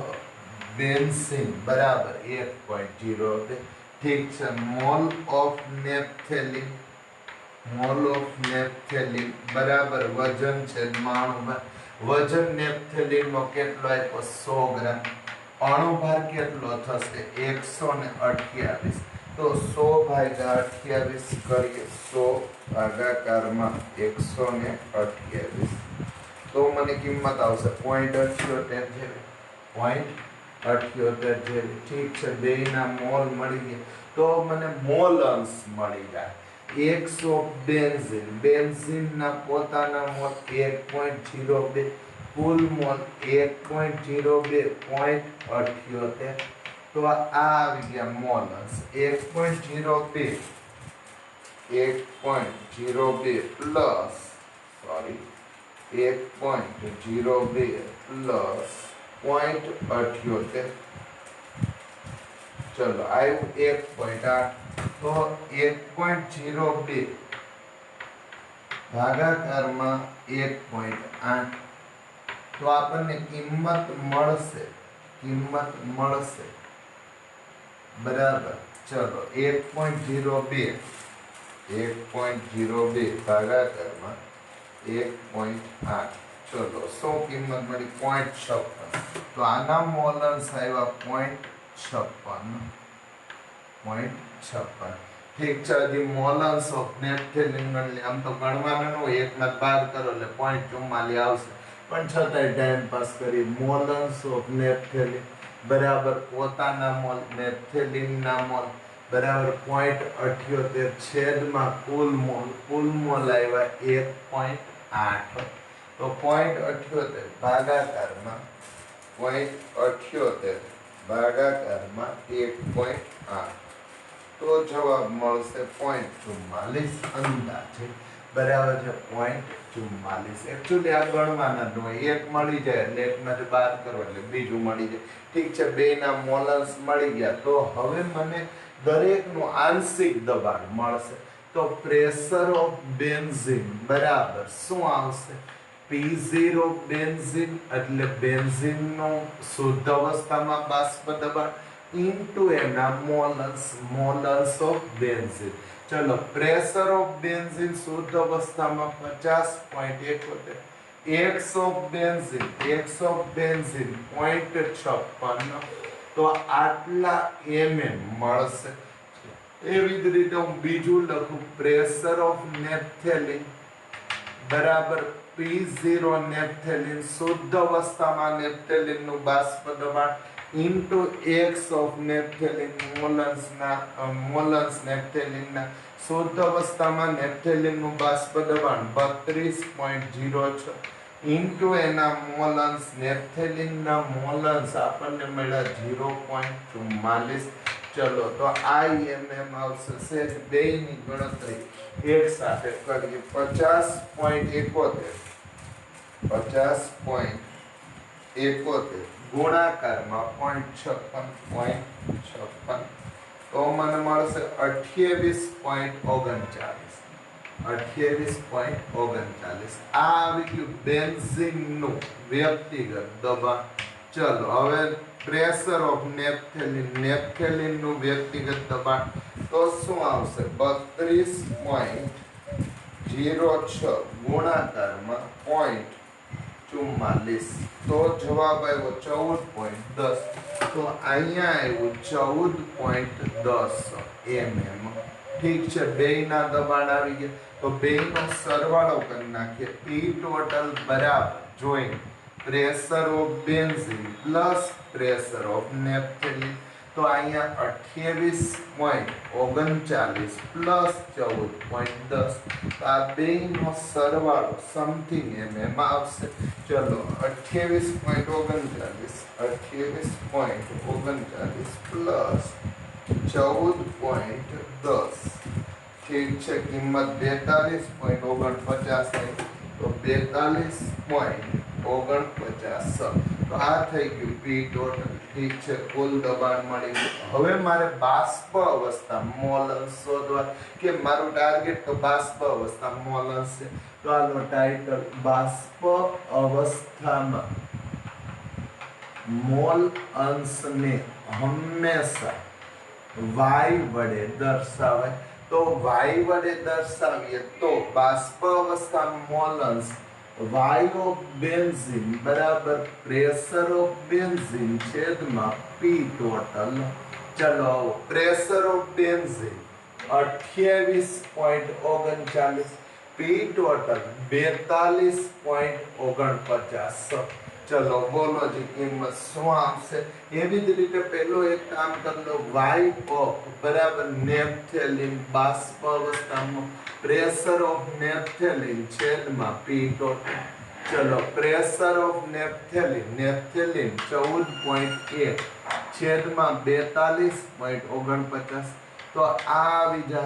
બેન્ઝીન બરાબર 1.02 ઠીક છે। મોલ ઓફ નેપ્થેલિન બરાબર વજન છે 92 વજન નેપ્થેલિનનો કેટલો આપ્યો 100 ગ્રામ અણુભાર કેટલો થશે 128 તો 100 ભાગ્યા 28 કરીએ 100 ભાગાકારમાં 128 તો મને કિંમત આવશે 0.78 જેવી 0.78 જેવી ઠીક છે। બેયના મોલ મળી ગયા તો મને મોલ અંશ મળી જાય x ઓફ બેન્ઝીનના પોતાના મોલ 1.02 કુલ મોલ 1.02 0.78 તો આ આવી ગયા મોલ અંશ 1.02 પ્લસ 1.02 પ્લસ 0.78 ચલો આવ્યું 1.8 તો 1.02 ભાગાકારમાં 1.8 તો આપણને કિંમત મળશે બરાબર। ચલો 1.02 ભાગાકારમાં 1.8 ચલો શું કિંમત મળી 0.56 તો तो आना मोलन्स आया 0.56 ठीक है जी मोलन्स ऑफ नेप्थेलिन गण ले आम तो गणवाना नो एक में बार करो એટલે 0.44 આવશે પણ છતાંય ટાઈમ પાસ કરી મોલન્સ ઓફ નેપ્થેલિન બરાબર પોતાના મોલ નેપ્થેલિનના મોલ બરાબર 0.78 છેદમાં કુલ મોલ આવ્યા 1.8 તો 0.78 ભાગાકારમાં 0.78 ભાગાકારમાં 1.8 तो जवाब મળશે 0.44 અંદાજે બરાબર છે 0.44 एक्चुअली આ ગણવાના ન હોય એક મળી જાય એટલે એકમાંથી 12 કરો એટલે બીજું મળી જાય ઠીક છે બેના મોલન્સ મળી ગયા તો હવે મને દરેકનું આંશિક દબાણ મળશે તો પ્રેશર ઓફ બેન્ઝીન બરાબર શું આવશે P0 બેન્ઝીન એટલે બેન્ઝીનનું શુદ્ધ અવસ્થામાં બાષ્પ દબાણ into एना मोलन्स ऑफ बेंजीन चलो प्रेशर ऑफ बेंजीन शुद्ध अवस्था में 50.71 एक्स ऑफ बेंजीन 0.56 तो आटला mm મળશે એવી જ રીતે હું બીજું લખું પ્રેશર ઓફ નેપ્થેલિન બરાબર P0 નેપ્થેલિન શુદ્ધ અવસ્થામાં નેપ્થેલિન નું બાષ્પ દબાણ into x of नेप्थेलिन मोलन्स नेप्थेलिन ना शुद्ध अवस्था में नेप्थेलिन नु बाष्प दबाण 32.06 into एना मोलन्स नेप्थेलिन ना मोलन्स आपने મળ્યા 0.44 चलो तो IMM આવશે से બેની ગણતરી એક સાથે કરીએ 50.71 गुणाकार में 0.56 तो मन મળશે 28.39 आ આવી ગયું બેન્ઝીન નું વ્યક્તિગત દબાણ ચલો હવે પ્રેશર ઓફ નેપ્થેલિન નું વ્યક્તિગત દબાણ તો શું આવશે 32.06 गुणाकार में 0.44 तो जवाब आयो 14.10 तो अहींया आयो 14.10 mm ठीक है बेना दबाण आवी गया तो बेनो सरवाळो कर नाखिए P टोटल बराबर जोइन pressure of benzene plus pressure of naphthalene तो अहींया 28.39 प्लस 14.10 आ बेनो सरवाळो समथिंग mm आवशे चलो 28.39 प्लस 14.10 ठीक है किंमत 42.49 है तो 42.49 तो आ થઈ ગયું P ટોટલ ठीक है कुल दबाण મળી ગયું હવે મારે બાષ્પ અવસ્થા મોલન્સ શોધવા કે મારું ટાર્ગેટ તો બાષ્પ અવસ્થા મોલન્સ છે તો આનો ટાઇટલ બાષ્પ અવસ્થામાં मोल अंश ने हमेशा y वडे दर्शावे तो y वडे दर्शावीए तो बाष्प अवस्था मोल अंश y ऑफ बेंजीन बराबर प्रेशर ऑफ बेंजीन छेद में P टोटल चलो pressure of benzene 28.39 P total 42.49 चलो बोलो जी कीमत શું આવશે એવી જ રીતે પહેલો એક કામ કરી લો y ऑफ बराबर नेप्थेलिन बाष्प अवस्थाમાં प्रेशर ऑफ नेप्थेलिन छेदમાં P टोटल चलो प्रेशर ऑफ नेप्थेलिन 14.1 छेदમાં 42.49 तो આવી જાય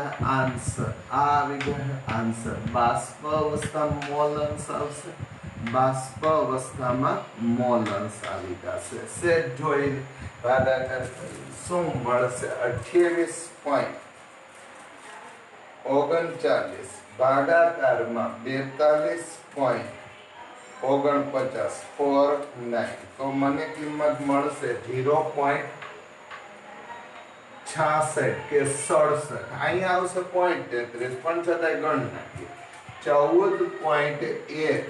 आंसर बाष्प अवस्था मोल अंश આવશે बाष्प अवस्था में मोल अंश આવી જશે સેટ જોઈ ભાગાકાર શું મળશે 28.39 ભાગાકાર માં 42.49 તો મને કિંમત મળશે 0.66 કે 67 અહીં આવશે 0.33 પણ છતાંય ગણ નાખીએ 14.1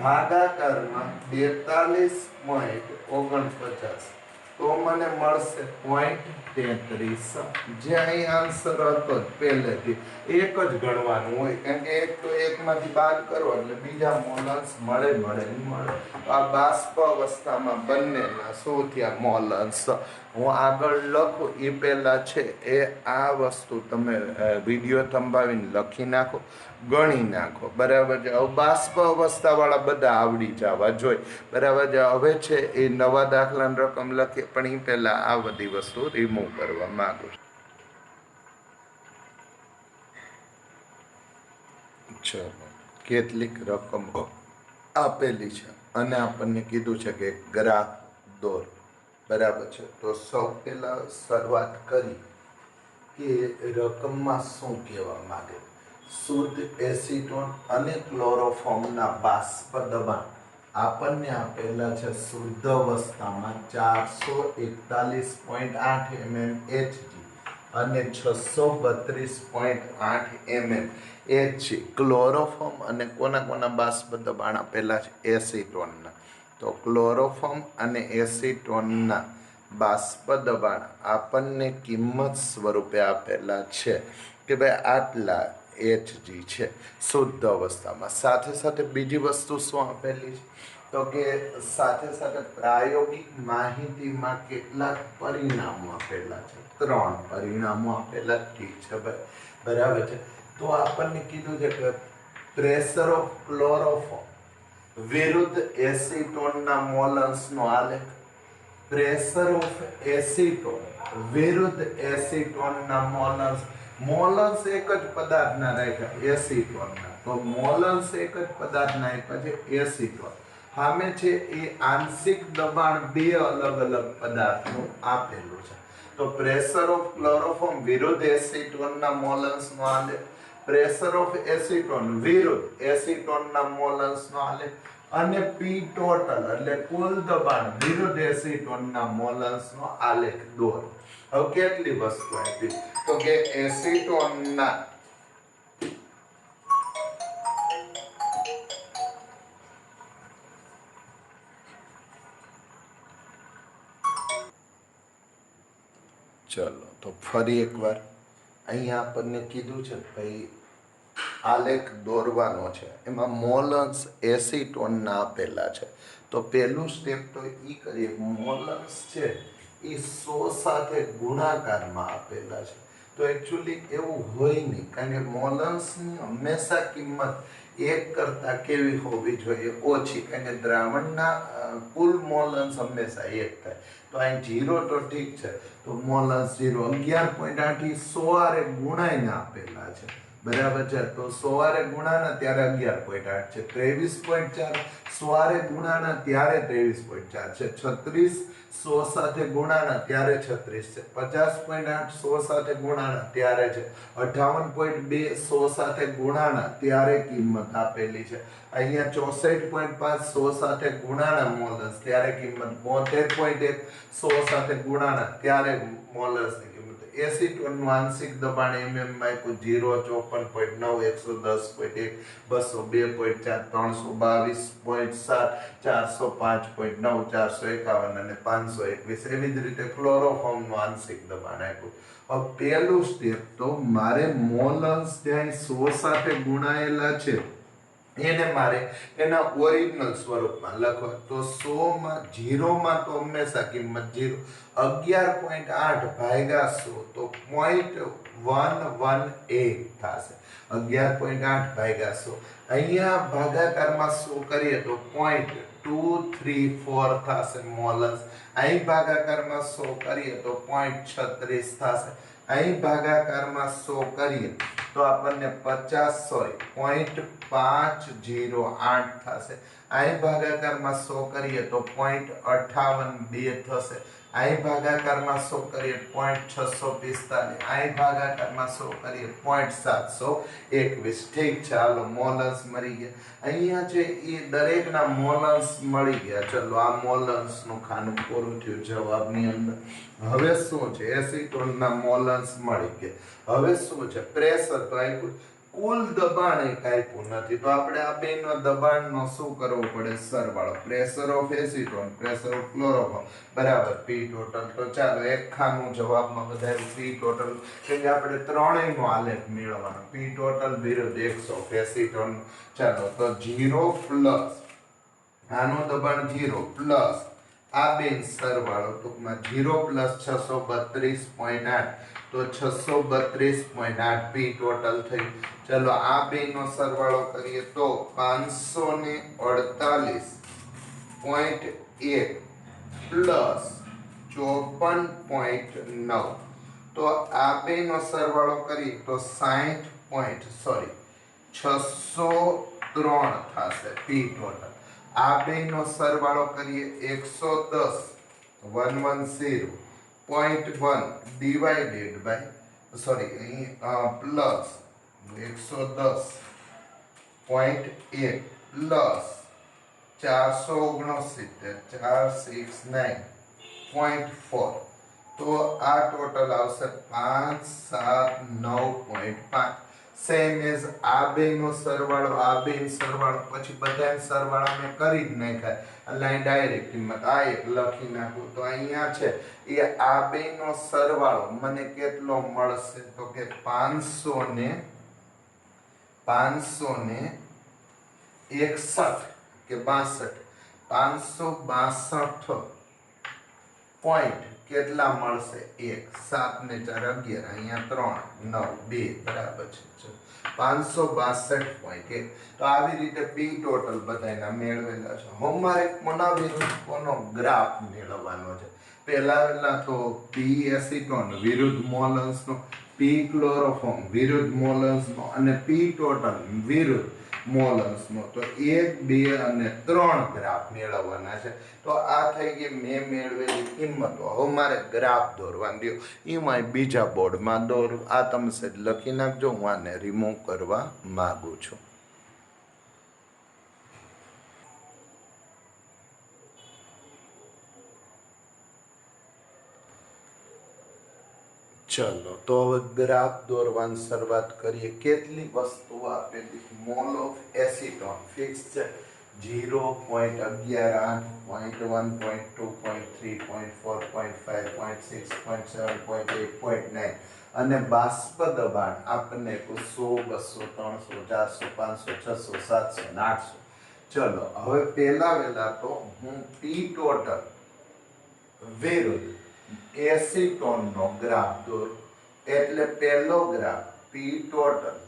भागाकार में 42.49 49 તો મને મળશે 0.33 જે અહીં આન્સર હતો પહેલેથી એક જ ગણવાનું હોય કારણ કે એક તો એકમાંથી બાદ કરો એટલે બીજા મોલન્સ મળે નહીં મળે આ બાષ્પ અવસ્થામાં બંનેના શું થયા મોલન્સ હું આગળ લખું એ પહેલાં છે એ આ વસ્તુ તમે વિડીયો થંભાવીને લખી નાખો ગણી નાખો બરાબર છે હવે બાષ્પ અવસ્થાવાળા બધા આવડી જવા જોઈએ બરાબર છે હવે છે એ નવા દાખલાની રકમ લખીએ પણ એ પહેલાં આ બધી વસ્તુ રિમૂવ કરવા માંગુ છું ચલો કેટલીક રકમો આપેલી છે અને આપણને કીધું છે કે ગ્રાફ દોર બરાબર છે તો સૌ પહેલાં શરૂઆત કરી કે રકમમાં શું કહેવા માંગે શુદ્ધ એસિટોન અને ક્લોરોફોર્મના બાષ્પ દબાણ આપણને આપેલા છે શુદ્ધ અવસ્થામાં 441.8 mm Hg અને 632.8 mm Hg ક્લોરોફોર્મ અને કોના બાષ્પ દબાણ આપેલા છે એસિટોનના તો ક્લોરોફોર્મ અને એસિટોનના બાષ્પ દબાણ આપણને કિંમત સ્વરૂપે આપેલા છે કે ભાઈ આટલા Hg છે શુદ્ધ અવસ્થામાં સાથે સાથે બીજી વસ્તુ શું આપેલી છે તો કે સાથે પ્રાયોગિક માહિતીમાં કેટલાક પરિણામો આપેલા છે 3 પરિણામો આપેલા ઠીક છે ભાઈ બરાબર છે તો આપણને કીધું છે કે પ્રેશર ઓફ ક્લોરોફોર્મ વિરુદ્ધ એસિટોનના મોલન્સનો આલેખ પ્રેશર ઓફ એસિટોન વિરુદ્ધ એસિટોનના મોલન્સ એક જ પદાર્થના રાખ્યા એસિટોનના તો મોલન્સ એક જ પદાર્થના આપ્યા છે એસિટોન સામે છે એ આંશિક દબાણ બે અલગ પદાર્થનું આપેલું છે તો પ્રેશર ઓફ ક્લોરોફોર્મ વિરુદ્ધ એસિટોનના મોલન્સનો આલેખ પ્રેશર ઓફ એસિટોન વિરુદ્ધ એસિટોનના મોલન્સનો આલેખ અને પી ટોટલ એટલે કુલ દબાણ વિરુદ્ધ એસિટોનના મોલન્સનો આલેખ દોરો હવે કેટલી વસ્તુ આપી તો કે એસિટોનના ચલો તો ફરી એકવાર અહીંયા આપણને કીધું છે ભાઈ આલેખ દોરવાનો છે એમાં મોલન્સ એસિટોનના આપેલા છે તો પહેલું સ્ટેપ તો એ કરીએ મોલન્સ છે એ 100 સાથે ગુણાકારમાં આપેલા છે તો એકચ્યુઅલી એવું હોય નહીં કારણ કે મોલન્સની હંમેશા કિંમત એક કરતાં કેવી હોવી જોઈએ ઓછી કારણ કે દ્રાવણના કુલ મોલન્સ હંમેશા એક થાય તો અહીં 0 તો ઠીક છે તો મોલન્સ 0 11.8 100 આરે ગુણાઈને આપેલા છે બરાબર છે તો 100 આરે ગુણાના ત્યારે 11.8 છે 23.4 100 આરે ગુણાના ત્યારે 23.4 છે 36 100 સાથે ગુણાના ત્યારે 36 છે 50.8 100 સાથે ગુણાના ત્યારે છે 58.2 100 સાથે ગુણાના ત્યારે કિંમત આપેલી છે અહીંયા 64.5 100 સાથે ગુણાના મોલન્સ ત્યારે કિંમત 72.1 100 સાથે ગુણાના ત્યારે મોલન્સની કિંમત એસિટોનનું આંશિક દબાણ mm માં આપ્યું 0 54.9 110.1 202.4 322.7 405.9 451 અને 521 એવી જ રીતે ક્લોરોફોર્મનું આંશિક દબાણ આપ્યું હવે પહેલું સ્ટેપ તો મારે મોલન્સ જ્યાં 100 સાથે ગુણાયેલા છે એને મારે એના ઓરિજિનલ સ્વરૂપમાં લખવા તો 100 માં 0 માં તો હંમેશા કિંમત 0 11.8 ભાગ્યા 100 તો 0.118 થશે 11.8 ભાગ્યા 100 અહીંયા ભાગાકારમાં 100 કરીએ તો 0.234 થશે મોલન્સ અહીં ભાગાકારમાં 100 કરીએ તો 0.36 થશે અહીં ભાગાકારમાં 100 કરીએ તો આપણને 0.508 થશે અહીં ભાગાકારમાં 100 કરીએ તો 0.58 થશે અહીં ભાગાકારમાં 100 કરીએ 0.645 અહીં ભાગાકારમાં 100 કરીએ 0.721 ઠીક છે હાલો મોલન્સ મળી ગયા અહીંયા છે એ દરેકના મોલન્સ મળી ગયા ચલો આ મોલન્સનું ખાનું પૂરું થયું જવાબની અંદર હવે શું છે એસિટોનના મોલન્સ મળી ગયા હવે શું છે પ્રેશર તો આપ્યું કુલ દબાણ એક આપ્યું નથી, તો આપણે આ બેનો દબાણનો શું કરવો પડે? સરવાળો. Pressure of acetone, pressure of chloroform બરાબર પી ટોટલ. તો ચાલો એક ખાનું જવાબમાં બધાય પી ટોટલ, કે આપણે ત્રણેયનો આલેખ મેળવવાનો. પી ટોટલ વિરુદ્ધ x ઓફ એસિટોન. ચાલો તો 0 પ્લસ આનું દબાણ 0 પ્લસ આ બેન સરવાળો, ટૂંકમાં 0 પ્લસ 632.8, તો 632.8 પી ટોટલ થઈ. ચલો આ બેનો સરવાળો કરીએ તો 548.1 પ્લસ 54.9, તો આ બેનો સરવાળો કરીએ તો 603 થશે પી ટોટલ. આ બેનો સરવાળો કરીએ 110.1 ડિવાઇડેડ બાય પ્લસ 110.1 પ્લસ 469.4, તો આ ટોટલ આવશે 579.5. સેમ એઝ આ બેનો સરવાળો, આ બેન સરવાળો, પછી બધા સરવાળા મેં કરી જ નાખ્યા, એટલે અહીં ડાયરેક્ટ કિંમત આ એક લખી નાખું. તો અહીંયા છે એ આ બેનો સરવાળો મને કેટલો મળશે? તો કે 561 કે 62, 562 પોઈન્ટ કેટલા મળશે? 1, 7 ને 4 11, અહીંયા 3 9 2 બરાબર છે 562.1. તો આવી રીતે પી ટોટલ બધાયના મેળવેલા છે. હોમવર્ક કોનો ગ્રાફ મેળવવાનો છે. પહેલા તો પી એસિટોન વિરુદ્ધ મોલન્સનો, પી ક્લોરોફોર્મ વિરુદ્ધ મોલન્સનો અને પી ટોટલ વિરુદ્ધ મોલન્સનો. તો 1 2 અને 3 ગ્રાફ મેળવવાના છે. તો આ થઈ ગઈ મેં મેળવેલી કિંમતો. હવે મારે ગ્રાફ દોરવાનું દો, એમાં બીજા બોર્ડમાં દોરું. આ તમે લખી નાખજો, હું આને રિમૂવ કરવા માંગુ છું. ચલો તો હવે ગ્રાફ દોરવાની શરૂઆત કરીએ. કેટલી વસ્તુઓ આપેલી? મોલ ઓફ એસિટોન ફિક્સ છે 0.11, 8, 0.1, 0.2, 0.3, 0.4, 0.5, 0.6, 0.7, 0.8, 0.9, અને બાષ્પ દબાણ આપણને 100, 200, 300, 400, 500, 600, 700 અને 800. ચલો હવે પહેલા તો હું પી ટોટલ વિરુદ્ધ એસિટોનનો ગ્રાફ દોરું. એટલે પહેલો ગ્રાફ પી ટોટલ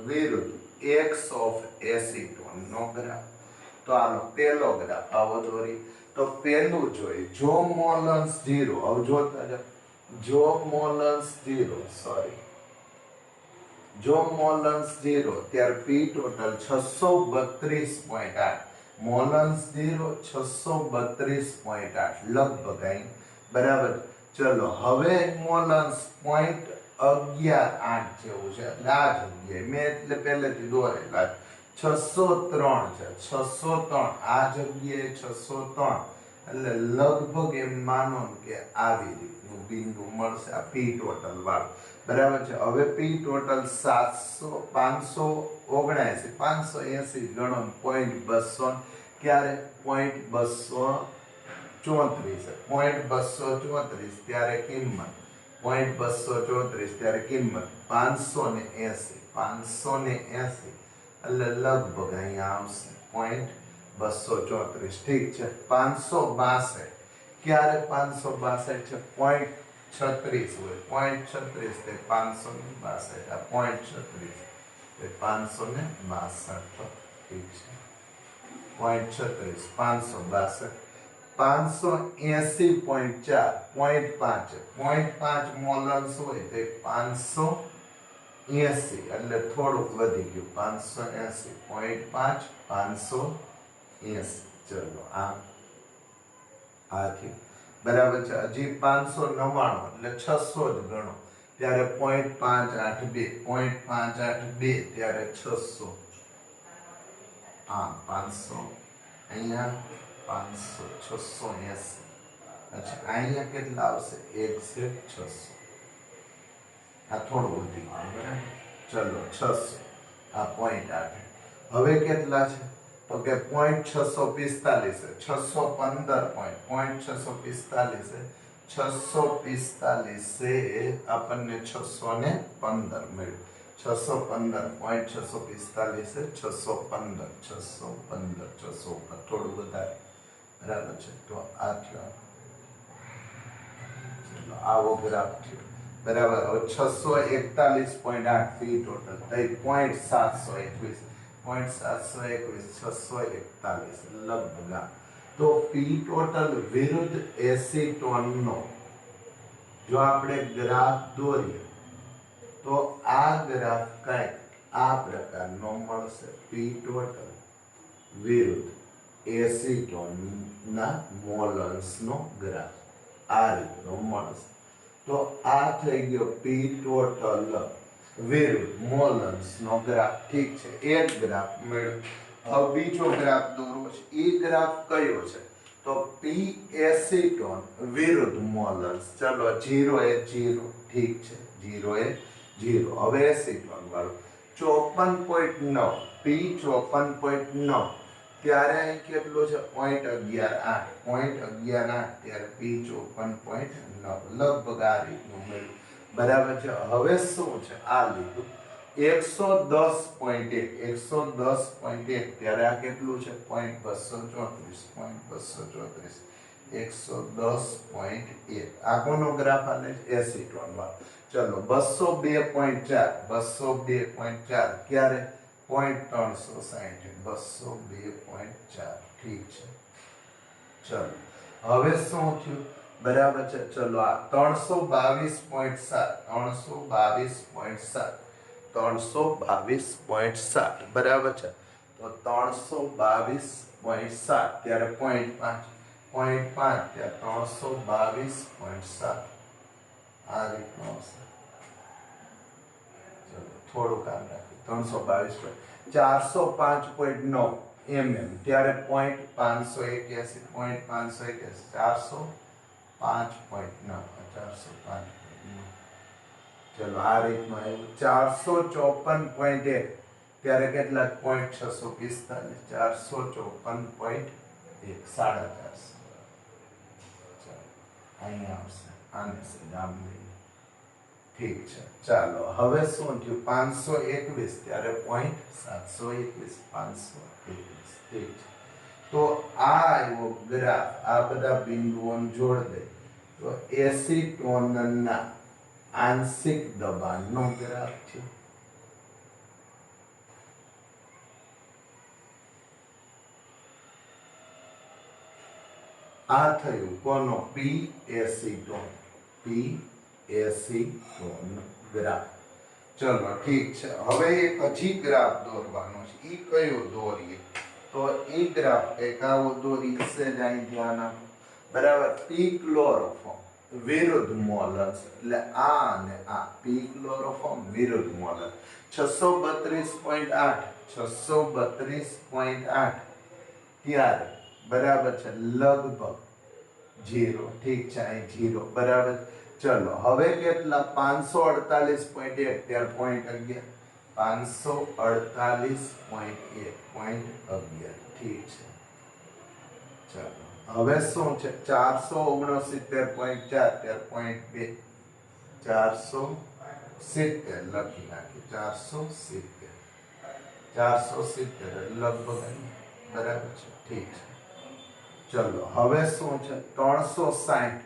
વિરુદ્ધ એક્સ ઓફ એસિટોનનો ગ્રાફ. તો આનો પહેલો ગ્રાફ આવો દોરી. તો પહેલું જોઈએ, જો મોલન્સ 0, હવે જોતા જાઓ, જો મોલન્સ 0 ત્યારે પી ટોટલ 632.8, મોલન્સ 0 632.8 લગભગ અહીં બરાબર. ચલો હવે મોલન્સ 0.118 જેવું છે, એટલે આ જગ્યાએ મેં એટલે પહેલેથી દોરેલા 603 છે, 603 આ જગ્યાએ 603, એટલે લગભગ એમ માનો કે આવી રીતનું બિંદુ મળશે આ પી ટોટલ વાળું બરાબર છે. હવે પી ટોટલ 579, 580 ગણો 0.200, ક્યારે 0.234, ત્યારે કિંમત 0.234 ત્યારે કિંમત 580, એટલે લગભગ અહીંયા આવશે 0.234. ઠીક છે. 562 ક્યારે 562 છે? 0.36 હોય, 0.36 તે 562, આ 0.36 તે 562. ઠીક છે. 0.36 562, 580.4 0.5, 0.5 મોલન્સ હોય તે 580, એટલે થોડુંક વધી ગયું 580, 0.5 580. ચલો આથી બરાબર છે. હજી 599 એટલે 600 જ ગણો, ત્યારે 0.582, 0.582 ત્યારે 600, 500, અહીંયા 500, 680. અચ્છા અહીંયા કેટલા આવશે? 1/600. આ થોડું વધી ગયું બરાબર. ચલો 600. આ 0.8 હવે કેટલા છે તો કે 0.645 615 0.645 645 આપણને 615 મળ્યું 615 615 થોડું વધારે બરાબર છે તો આ થયો આવો ગ્રાફ થયો બરાબર હવે 641.8 પી ટોટલ થઈ 0.721 લગભગ તો પી ટોટલ વિરુદ્ધ એસીટોન નો જો આપણે ગ્રાફ દોરીએ તો આ ગ્રાફ કંઈક આ પ્રકારનો મળશે પી ટોટલ વિરુદ્ધ એસીટોન ના મોલન્સ નો ગ્રાફ આ રીતનો મળશે તો આ થઈ ગયો પી ટોટલ વિરુદ્ધ મોલન્સ નો ગ્રાફ ઠીક છે એક ગ્રાફ મળ્યો હવે બીજો ગ્રાફ દોરવો છે એ ગ્રાફ કયો છે તો પી એસીટોન વિરુદ્ધ મોલન્સ ચલો 0 એ 0 ઠીક છે 0 એ 0 હવે એસીટોન વાળું 54.9 પી 54.9 ત્યારે અહીં કેટલું છે 0.118 ત્યારે પી 54.9 લગભગ આ રીતનું મળ્યું બરાબર છે હવે શું છે આ લીધું 110.1 ત્યારે આ કેટલું છે 0.234 110.1 આ કોનો ગ્રાફ આલે એસીટોન વાળો ચલો 202.4 ક્યારે 0.360 ઠીક છે ચલો હવે શું થયું બરાબર છે ચલો આ 322.7 બરાબર છે તો 322.7 ત્યારે 0.5 ત્યારે 322.7 આ રીતનો આવશે ચલો થોડું કામ રાખીએ 322 405.9 ત્યારે 0.581 405.9 ચલો આ રીતમાં આવ્યું 454.1 ત્યારે કેટલા 0.645 454.1 450 અહીંયા આવશે આને સીધા ઠીક છે ચાલો હવે શું થયું 521 ત્યારે 0.721 521 ઠીક છે તો આ આવ્યો ગ્રાફ આ બધા બિંદુઓને જોડ દે તો એસીટોનના આંશિક દબાણનો ગ્રાફ છે આ થયું કોનો પી એસીટોન ગ્રાફ ચલો ઠીક છે હવે એક હજી ગ્રાફ દોરવાનો છે ઈ કયો દોરીએ તો ઈ ગ્રાફ એક આવો દોરી છે અહીં ધ્યાન આપો બરાબર પી ક્લોરોફોર્મ વિરુદ્ધ મોલન્સ એટલે આ અને આ પી ક્લોરોફોર્મ વિરુદ્ધ મોલન્સ 632.8 ત્યારે બરાબર છે લગભગ 0 ઠીક છે અહીં 0 બરાબર ચલો હવે કેટલા 548.1 ત્યારે 0.11 548.1 ઠીક છે ચાલો હવે શું છે 469.4 ત્યારે 0.2 470 લખી નાખી 470 લગભગ બરાબર છે ઠીક છે ચલો હવે શું છે 360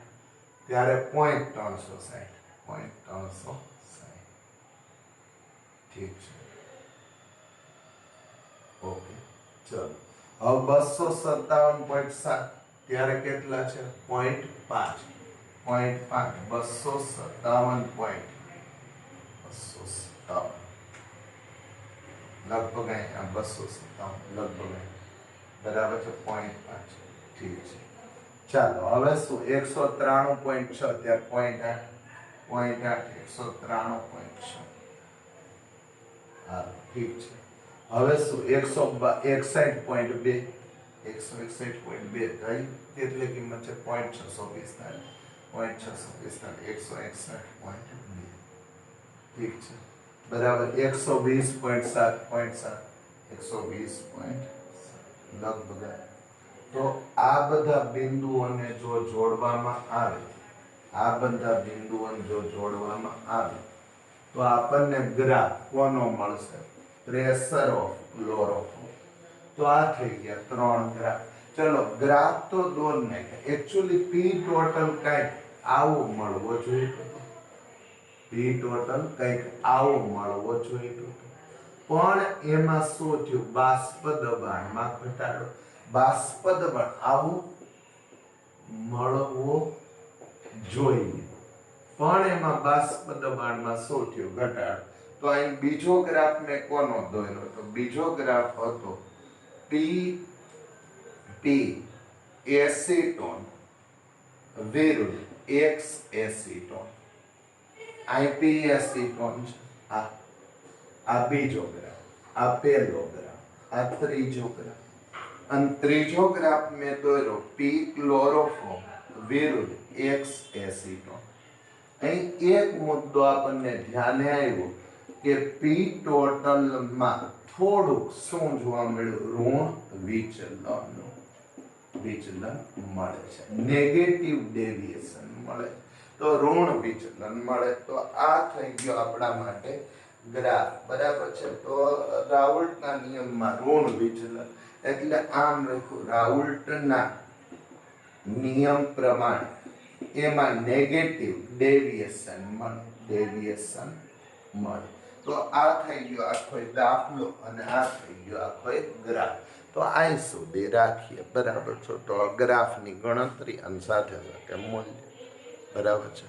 ત્યારે 0.360 ઠીક છે ઓકે ચલો હવે 257.7 ત્યારે કેટલા છે 0.5 257 લગભગ અહીંયા 257 લગભગ બરાબર છે 0.5 ઠીક છે ચાલો હવે શું 193.6 ત્યારે 0.8 હા ઠીક છે હવે શું 161.2 એટલે કિંમત છે 0.645 161.2 ઠીક છે બરાબર 120.7 120.7 લગભગ. તો આ બધા બિંદુઓને જો જોડવામાં આવે, આ બધા બિંદુઓને જો જોડવામાં આવે તો આપણને ગ્રાફ કોનો મળશે? Pressure of chloroform. તો આ થઈ ગયા 3 ગ્રાફ. ચલો ગ્રાફ તો દોર નાખ્યા. એકચ્યુઅલી પી ટોટલ કંઈક આવો મળવો જોઈએ. પી ટોટલ કંઈક આવો મળવો જોઈએ. પણ એમાં શું થયું? બાષ્પ દબાણમાં ઘટાડો. બાષ્પ દબાણ આવું મળવો જોઈએ, પણ એમાં બાષ્પ દબાણમાં શું થયું? ઘટાડો. તો અહીં બીજો ગ્રાફ મેં કોનો દોર્યો? તો બીજો ગ્રાફ હતો પી એસીટોન વિરુદ્ધ એક્સ એસીટોન. અહીં પી એસીટોન છે, આ બીજો ગ્રાફ, આ પહેલો ગ્રાફ, આ ત્રીજો ગ્રાફ. અને ત્રીજો ગ્રાફ મેં દોર્યો પી ક્લોરોફોર્મ વિરુદ્ધ એક્સ એસીટોન. અહીં એક મુદ્દો આપણને ધ્યાને આવ્યો કે પી ટોટલમાં થોડુંક શું જોવા મળ્યું? ઋણ વિચલન મળે છે, નેગેટિવ ડેવિએશન મળે. તો ઋણ વિચલન મળે. તો આ થઈ ગયો આપણા માટે ગ્રાફ. બરાબર છે. તો રાઉલ્ટના નિયમમાં ઋણ વિચલન એટલે આમ લખ્યું, રાઉલ્ટના નિયમ પ્રમાણે એમાં નેગેટિવ ડેવિએશન મળે. તો આ થઈ ગયો આખો દાખલો અને આ થઈ ગયો આખો ગ્રાફ. તો આ સુધી રાખીએ. બરાબર છે. તો ગ્રાફની ગણતરી અને સાથે સાથે મૂલ્ય. બરાબર છે.